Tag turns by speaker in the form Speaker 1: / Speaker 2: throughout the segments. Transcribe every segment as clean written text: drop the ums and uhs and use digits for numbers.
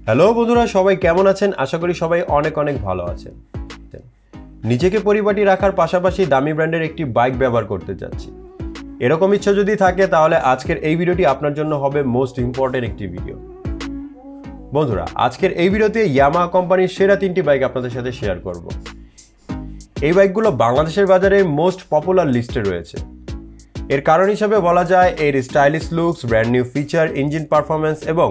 Speaker 1: Hello বন্ধুরা, সবাই কেমন আছেন? আশা করি সবাই অনেক অনেক ভালো আছেন। নিজেকে পরিপাটি রাখার পাশাপাশি দামি ব্র্যান্ডের একটি বাইক ব্যবহার করতে যাচ্ছি, এরকম ইচ্ছা যদি থাকে তাহলে আজকের এই ভিডিওটি আপনার জন্য হবে মোস্ট ইম্পর্টেন্ট একটি ভিডিও। বন্ধুরা, আজকের এই ভিডিওতে ইয়ামাহা কোম্পানির সেরা 3টি বাইক আপনাদের সাথে শেয়ার করব। এই বাইকগুলো বাংলাদেশের বাজারে মোস্ট পপুলার লিস্টে রয়েছে। এর কারণ হিসাবে বলা যায় এর stylish looks, brand new feature, engine performance এবং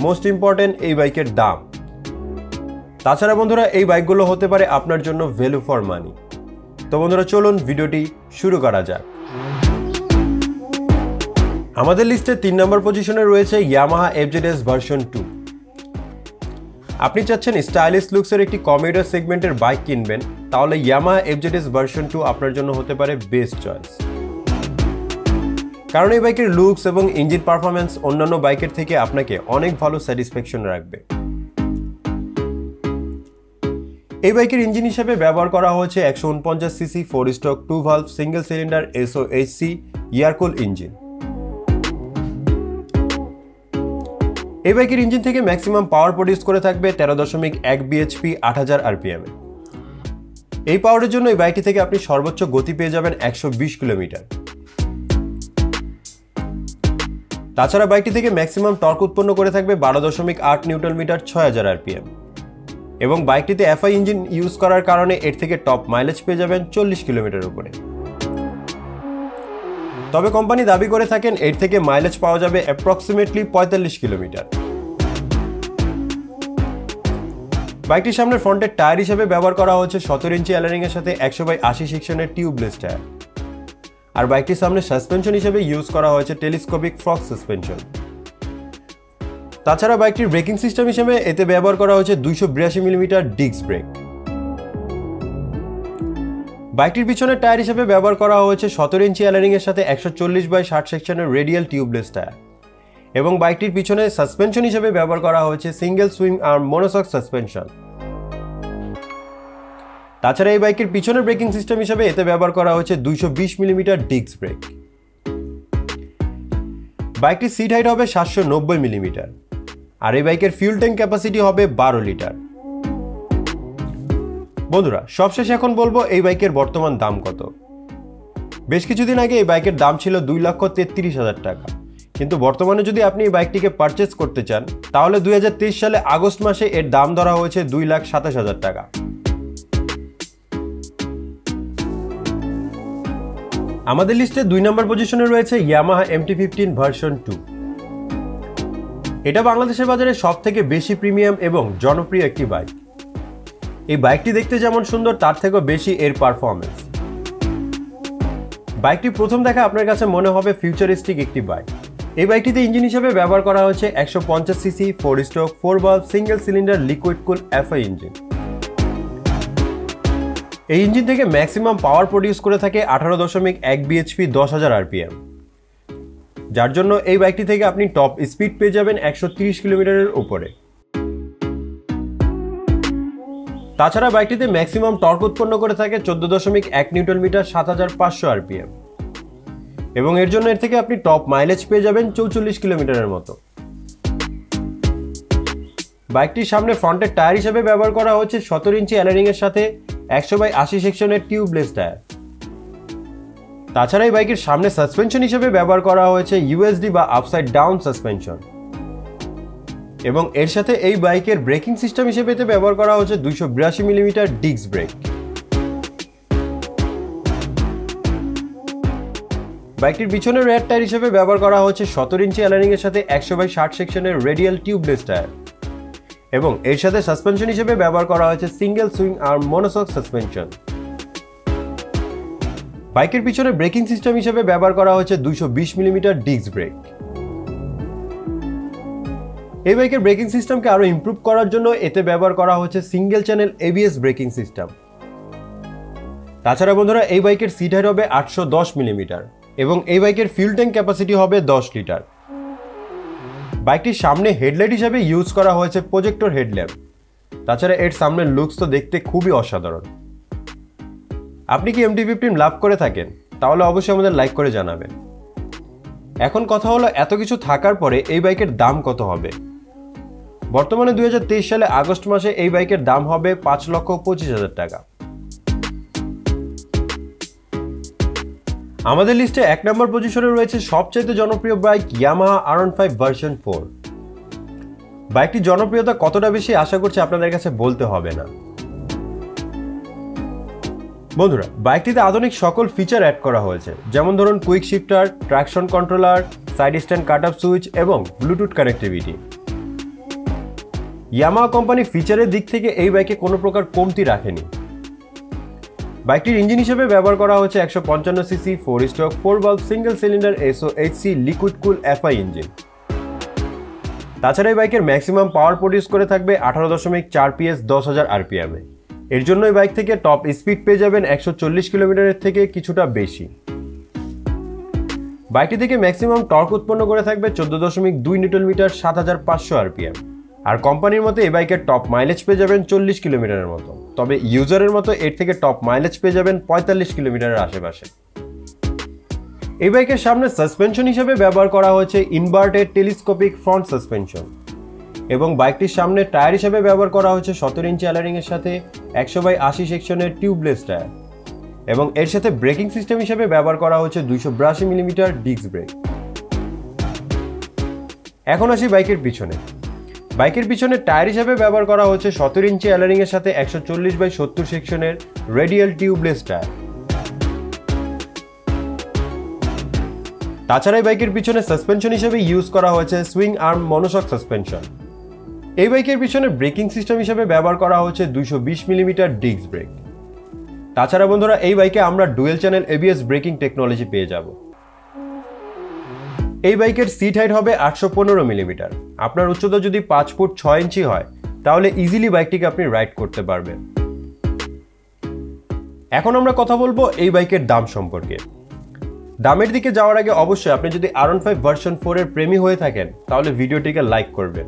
Speaker 1: মোস্ট ইম্পর্টেন্ট এই বাইকের দাম। তাছাড়া বন্ধুরা, এই বাইকগুলো হতে পারে আপনার জন্য ভ্যালু ফর মানি। তো বন্ধুরা, চলুন ভিডিওটি শুরু করা যাক। আমাদের লিস্টে 3 নম্বর পজিশনে রয়েছে ইয়ামাহা এফজেডএস ভার্সন 2। আপনি চাচ্ছেন স্টাইলিশ লুকসের একটি কমিউটার সেগমেন্টের বাইক কিনবেন, তাহলে ইয়ামাহা এফজেডএস ভার্সন 2 আপনার জন্য হতে পারে বেস্ট চয়েস। কারণ এই বাইকের লুকস এবং ইঞ্জিন পারফরমেন্স অন্যান্য বাইকের থেকে আপনাকে অনেক ভালো স্যাটিসফ্যাকশন রাখবে। এই বাইকের ইঞ্জিন হিসেবে ব্যবহার করা হয়েছে 149 CC 4 stroke 2 valve single cylinder SOHC air cool engine. এই বাইকের ইঞ্জিন থেকে ম্যাক্সিমাম পাওয়ার প্রডিউস করে থাকবে 13.1 bhp 8000 rpm। এই পাওয়ারের জন্য এই বাইকটি থেকে আপনি সর্বোচ্চ গতি পেয়ে যাবেন 120 কিলোমিটার। তাছাড়া বাইকটি থেকে ম্যাক্সিমাম টর্ক উৎপন্ন করে থাকবে 12.8 নিউটন মিটার 6000 rpm এবং বাইকটিতে FI ইঞ্জিন ইউজ করার কারণে এর থেকে টপ মাইলেজ পেয়ে যাবেন 40 কিলোমিটার উপরে। তবে কোম্পানি দাবি করে থাকেন এর থেকে মাইলেজ পাওয়া যাবে অ্যাপ্রক্সিমেটলি 45 কিলোমিটার। বাইকটির সামনের ফ্রন্টের টায়ার হিসেবে ব্যবহার করা হচ্ছে 17 ইঞ্চি অ্যালারিং এর সাথে 100/80 সেকশনের টিউবলেস টায়ার। আর বাইকটির সামনে সাসপেনশন হিসেবে ইউজ করা হয়েছে টেলিস্কোপিক ফ্রগ সাসপেনশন। তাছাড়া বাইকটির ব্রেকিং সিস্টেম হিসেবে এতে ব্যবহার করা হয়েছে 282 মিলিমিটার ডিস্ক ব্রেক। বাইকটির পিছনের টায়ার হিসেবে ব্যবহার করা হয়েছে 17 ইঞ্চি অ্যালারিং এর সাথে 140/60 সেকশনের রেডিয়াল টিউবলেস টায়ার এবং বাইকটির পিছনে সাসপেনশন হিসেবে ব্যবহার করা হয়েছে single swing arm monoshock suspension. তাছাড়া এই বাইকের পিছনের ব্রেকিং সিস্টেম হিসেবে এতে ব্যবহার করা হয়েছে 220 মিলিমিটার ডিস্ক ব্রেক। বাইকটির সিট হাইট হবে 790 মিলিমিটার আর এই বাইকের ফিউল ট্যাঙ্ক ক্যাপাসিটি হবে 12 লিটার। বন্ধুরা, সবশেষে এখন বলবো এই বাইকের বর্তমান দাম কত। বেশ কিছুদিন আগে এই বাইকের দাম ছিল 2,33,000 টাকা, কিন্তু বর্তমানে যদি আপনি এই বাইকটিকে পারচেজ করতে চান তাহলে 2023 সালে আগস্ট মাসে এর দাম ধরা হয়েছে 2,27,000 টাকা। আমাদের লিস্টে 2 নম্বর পজিশনে রয়েছে ইয়ামাহা MT-15 ভার্সন 2। এটা বাংলাদেশের বাজারে সব থেকে বেশি প্রিমিয়াম এবং জনপ্রিয় একটি বাইক। এই বাইকটি দেখতে যেমন সুন্দর তার থেকেও বেশি এর পারফরমেন্স। বাইকটি প্রথম দেখা আপনার কাছে মনে হবে ফিউচারিস্টিক একটি বাইক। এই বাইকটিতে ইঞ্জিন হিসেবে ব্যবহার করা হয়েছে 150 CC 4 stroke 4 valve single cylinder liquid কুল FI ইঞ্জিন। এই ইঞ্জিন থেকে ম্যাক্সিমাম পাওয়ার প্রডিউস করে থাকে 18.1 bhp 10,000 rpm, যার জন্য এই বাইকটি থেকে আপনি টপ স্পিড পেয়ে যাবেন 130 কিলোমিটারের উপরে। তাছাড়া বাইকটিতে ম্যাক্সিমাম টর্ক উৎপন্ন করে থাকে 14.1 নিউটন মিটার 7500 rpm এবং এর জন্য এর থেকে আপনি টপ মাইলেজ পেয়ে যাবেন 44 কিলোমিটারের মতো। বাইকটির সামনে ফ্রন্টের টায়ার হিসেবে ব্যবহার করা হচ্ছে 17 ইঞ্চি অ্যালারিং এর সাথে 100/80 সেকশনের টিউবলেস টায়ার। তাছাড়া এই বাইকের সামনে সাসপেনশন হিসেবে ব্যবহার করা হয়েছে USD বা আপসাইড ডাউন সাসপেনশন এবং এর সাথে এই বাইকের ব্রেকিং সিস্টেম হিসেবে এতে ব্যবহার করা হয়েছে 282 মিলিমিটার ডিস্ক ব্রেক। বাইকটির পিছনের রেয়ার টায়ার হিসেবে ব্যবহার করা হয়েছে 17 ইঞ্চি অ্যালারিং এর সাথে 100/60 সেকশনের রেডিয়াল টিউবলেস টায়ার এবং এর সাথে সাসপেনশন হিসেবে ব্যবহার করা হয়েছে single swing arm monoshock suspension. বাইকের পিছনে ব্রেকিং সিস্টেম হিসেবে ব্যবহার করা হয়েছে 220 মিলিমিটার ডিস্ক ব্রেক। এই বাইকের ব্রেকিং সিস্টেমকে আরো ইমপ্রুভ করার জন্য এতে ব্যবহার করা হয়েছে single channel ABS braking system. তাছাড়া বন্ধুরা, এই বাইকের সিট হাইট হবে 810 মিলিমিটার এবং এই বাইকের ফিউল ট্যাঙ্ক ক্যাপাসিটি হবে 10 লিটার। বাইকটির সামনে হেডলাইট হিসেবে ইউজ করা হয়েছে প্রজেক্টর হেডল্যাম্প। তাছাড়া এর সামনের লুকস তো দেখতে খুবই অসাধারণ। আপনি কি MT-15 লাভ করে থাকেন? তাহলে অবশ্যই আমাদের লাইক করে জানাবেন। এখন কথা হলো এত কিছু থাকার পরে এই বাইকের দাম কত হবে। বর্তমানে 2023 সালে আগস্ট মাসে এই বাইকের দাম হবে 5,25,000 টাকা। আমাদের লিস্টে 1 নম্বর পজিশনে রয়েছে সবচেয়ে জনপ্রিয় বাইক ইয়ামাহা R15 ভার্সন 4। বাইকটির জনপ্রিয়তা কতটা বেশি আশা করছি আপনাদের কাছে বলতে হবে না। বন্ধুরা, বাইকটিতে আধুনিক সকল ফিচার অ্যাড করা হয়েছে, যেমন ধরুন quick shifter, traction controller, side stand কাট আপ সুইচ এবং ব্লুটুথ কানেক্টিভিটি। ইয়ামাহা কোম্পানি ফিচারের দিক থেকে এই বাইকে কোনো প্রকার কমতি রাখেনি। বাইকটির ইঞ্জিন হিসেবে ব্যবহার করা হয়েছে 155 CC 4 stroke 4 valve single cylinder SOHC liquid কুল FI ইঞ্জিন। তাছাড়া এই বাইকের ম্যাক্সিমাম পাওয়ার প্রডিউস করে থাকবে 18.4 PS 10,000 RPM এ। এর জন্য এই বাইক থেকে টপ স্পিড পেয়ে যাবেন 140 কিলোমিটারের থেকে কিছুটা বেশি। বাইকটি থেকে ম্যাক্সিমাম টর্ক উৎপন্ন করে থাকবে 14.2 নিউটন মিটার 7,500 RPM। আর কোম্পানির মতে এই বাইকের টপ মাইলেজ পেয়ে যাবেন 40 কিলোমিটারের মতো, তবে ইউজারের মতো এর থেকে টপ মাইলেজ পেয়ে যাবেন 45 কিলোমিটারের আশেপাশে। এই বাইকের সামনে সাসপেনশন হিসেবে ব্যবহার করা হয়েছে ইনভার্টেড টেলিস্কোপিক ফ্রন্ট সাসপেনশন এবং বাইকটির সামনে টায়ার হিসেবে ব্যবহার করা হয়েছে 17 ইঞ্চি অ্যালারিং এর সাথে 100/80 সেকশনের টিউবলেস টায়ার এবং এর সাথে ব্রেকিং সিস্টেম হিসেবে ব্যবহার করা হয়েছে 282 মিলিমিটার ডিস্ক ব্রেক। এখন আসি বাইকের পিছনে। বাইকের পিছনে টায়ার হিসেবে ব্যবহার করা হচ্ছে 17 ইঞ্চি অ্যালারিং এর সাথে 140/70 সেকশনের রেডিয়াল টিউবলেস টায়ার। তাছাড়া এই বাইকের পিছনে সাসপেনশন হিসেবে ইউজ করা হয়েছে সুইং আর্ম মনোশক সাসপেনশন। এই বাইকের পিছনে ব্রেকিং সিস্টেম হিসেবে ব্যবহার করা হচ্ছে 220 মিলিমিটার ডিস্ক ব্রেক। তাছাড়া বন্ধুরা, এই বাইকে আমরা dual channel ABS breaking technology পেয়ে যাব। এই বাইকের সিট হাইট হবে 815 মিলিমিটার। আপনার উচ্চতা যদি 5 ফুট 6 ইঞ্চি হয় তাহলে ইজিলি বাইকটিকে আপনি রাইড করতে পারবেন। এখন আমরা কথা বলবো এই বাইকের দাম সম্পর্কে। দামের দিকে যাওয়ার আগে অবশ্যই আপনি যদি R15 ভার্সন 4 এর প্রেমী হয়ে থাকেন তাহলে ভিডিওটিকে লাইক করবেন।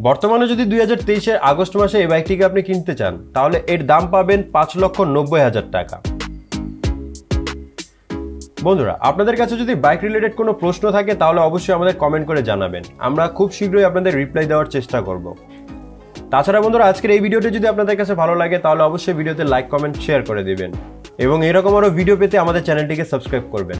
Speaker 1: বর্তমানে যদি 2023 এর আগস্ট মাসে এই বাইকটিকে আপনি কিনতে চান তাহলে এর দাম পাবেন 5,90,000 টাকা। বন্ধুরা, আপনাদের কাছে যদি বাইক রিলেটেড কোনো প্রশ্ন থাকে তাহলে অবশ্যই আমাদের কমেন্ট করে জানাবেন, আমরা খুব শীঘ্রই আপনাদের রিপ্লাই দেওয়ার চেষ্টা করব। তাছাড়া বন্ধুরা, আজকের এই ভিডিওটি যদি আপনাদের কাছে ভালো লাগে তাহলে অবশ্যই ভিডিওতে লাইক কমেন্ট শেয়ার করে দিবেন এবং এরকম আরও ভিডিও পেতে আমাদের চ্যানেলটিকে সাবস্ক্রাইব করবেন।